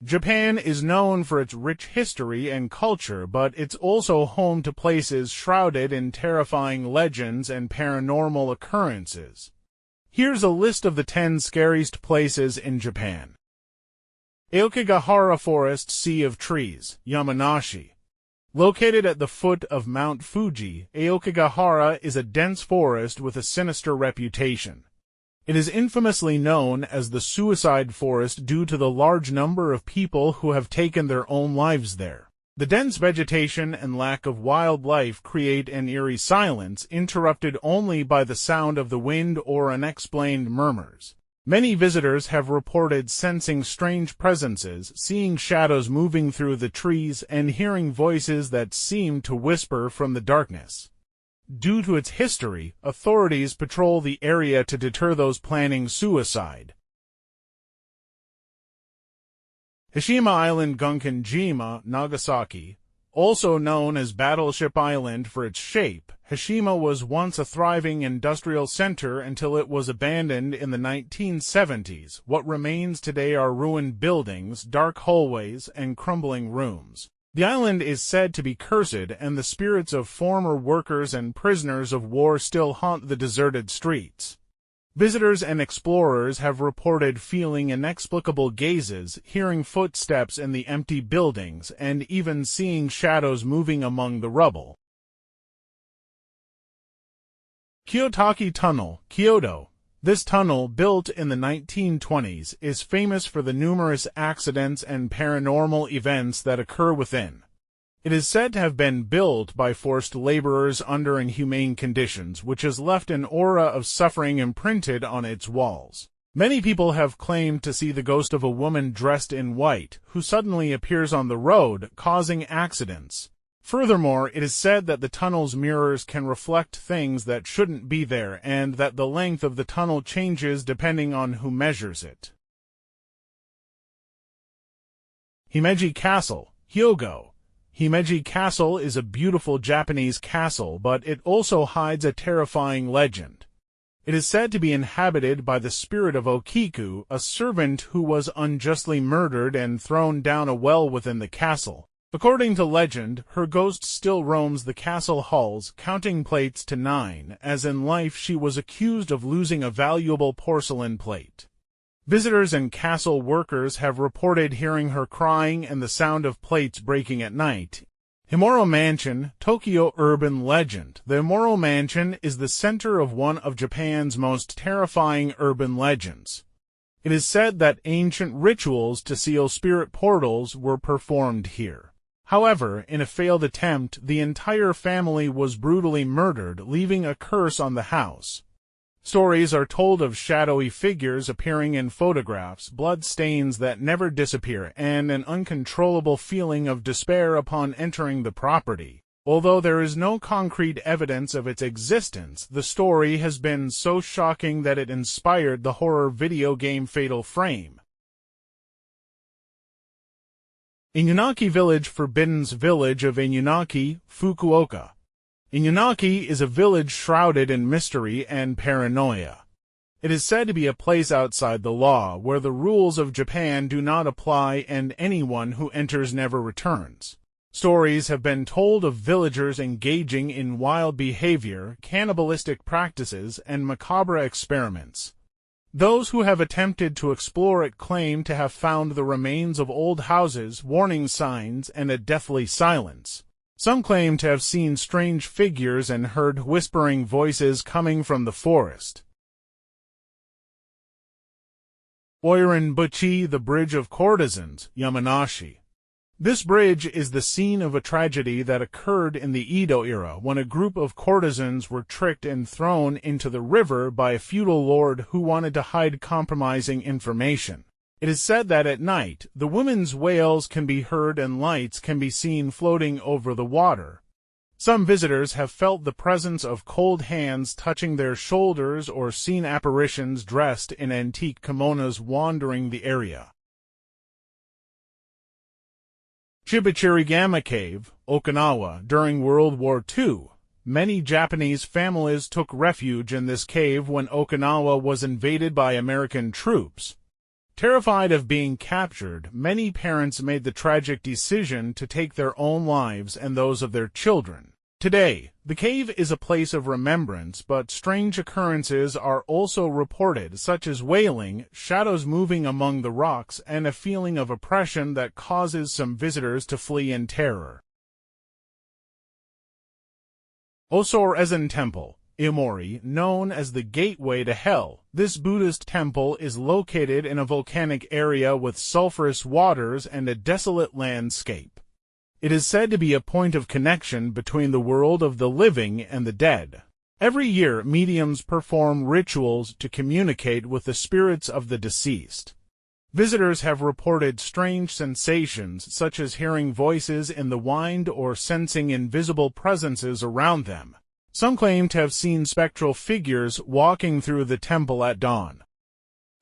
Japan is known for its rich history and culture, but it's also home to places shrouded in terrifying legends and paranormal occurrences. Here's a list of the 10 scariest places in Japan. Aokigahara Forest Sea of Trees, Yamanashi. Located at the foot of Mount Fuji, Aokigahara is a dense forest with a sinister reputation. It is infamously known as the suicide forest due to the large number of people who have taken their own lives there. The dense vegetation and lack of wildlife create an eerie silence, interrupted only by the sound of the wind or unexplained murmurs. Many visitors have reported sensing strange presences, seeing shadows moving through the trees, and hearing voices that seem to whisper from the darkness. Due to its history, authorities patrol the area to deter those planning suicide. Hishima Island Gunkan-jima, Nagasaki. Also known as Battleship Island for its shape, Hishima was once a thriving industrial center until it was abandoned in the 1970s. What remains today are ruined buildings, dark hallways, and crumbling rooms. The island is said to be cursed, and the spirits of former workers and prisoners of war still haunt the deserted streets. Visitors and explorers have reported feeling inexplicable gazes, hearing footsteps in the empty buildings, and even seeing shadows moving among the rubble. Kiyotaki Tunnel, Kyoto. This tunnel, built in the 1920s, is famous for the numerous accidents and paranormal events that occur within. It is said to have been built by forced laborers under inhumane conditions, which has left an aura of suffering imprinted on its walls. Many people have claimed to see the ghost of a woman dressed in white, who suddenly appears on the road, causing accidents. Furthermore, it is said that the tunnel's mirrors can reflect things that shouldn't be there, and that the length of the tunnel changes depending on who measures it. Himeji Castle, Hyogo. Himeji Castle is a beautiful Japanese castle, but it also hides a terrifying legend. It is said to be inhabited by the spirit of Okiku, a servant who was unjustly murdered and thrown down a well within the castle. According to legend, her ghost still roams the castle halls, counting plates to 9, as in life she was accused of losing a valuable porcelain plate. Visitors and castle workers have reported hearing her crying and the sound of plates breaking at night. Himuro Mansion, Tokyo Urban Legend. The Himuro Mansion is the center of one of Japan's most terrifying urban legends. It is said that ancient rituals to seal spirit portals were performed here. However, in a failed attempt, the entire family was brutally murdered, leaving a curse on the house. Stories are told of shadowy figures appearing in photographs, blood stains that never disappear, and an uncontrollable feeling of despair upon entering the property. Although there is no concrete evidence of its existence, the story has been so shocking that it inspired the horror video game Fatal Frame. Inunaki Village, Forbidden's Village of Inunaki, Fukuoka. Inunaki is a village shrouded in mystery and paranoia. It is said to be a place outside the law, where the rules of Japan do not apply and anyone who enters never returns. Stories have been told of villagers engaging in wild behavior, cannibalistic practices, and macabre experiments. Those who have attempted to explore it claim to have found the remains of old houses, warning signs, and a deathly silence. Some claim to have seen strange figures and heard whispering voices coming from the forest. Oiran-buchi, the Bridge of Courtesans, Yamanashi. This bridge is the scene of a tragedy that occurred in the Edo era, when a group of courtesans were tricked and thrown into the river by a feudal lord who wanted to hide compromising information. It is said that at night, the women's wails can be heard and lights can be seen floating over the water. Some visitors have felt the presence of cold hands touching their shoulders or seen apparitions dressed in antique kimonos wandering the area. Chibichirigama Cave, Okinawa. During World War II, many Japanese families took refuge in this cave when Okinawa was invaded by American troops. Terrified of being captured, many parents made the tragic decision to take their own lives and those of their children. Today, the cave is a place of remembrance, but strange occurrences are also reported, such as wailing, shadows moving among the rocks, and a feeling of oppression that causes some visitors to flee in terror. Osor-Ezen Temple, Imori, known as the Gateway to Hell. This Buddhist temple is located in a volcanic area with sulfurous waters and a desolate landscape. It is said to be a point of connection between the world of the living and the dead. Every year, mediums perform rituals to communicate with the spirits of the deceased. Visitors have reported strange sensations, such as hearing voices in the wind or sensing invisible presences around them. Some claim to have seen spectral figures walking through the temple at dawn.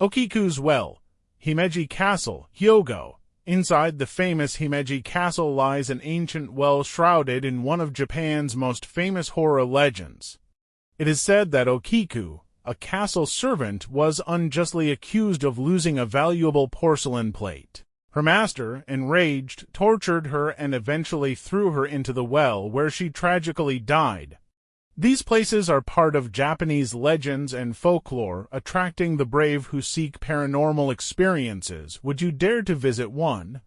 Okiku's Well, Himeji Castle, Hyogo. Inside the famous Himeji Castle lies an ancient well shrouded in one of Japan's most famous horror legends. It is said that Okiku, a castle servant, was unjustly accused of losing a valuable porcelain plate. Her master, enraged, tortured her and eventually threw her into the well, where she tragically died. These places are part of Japanese legends and folklore, attracting the brave who seek paranormal experiences. Would you dare to visit one?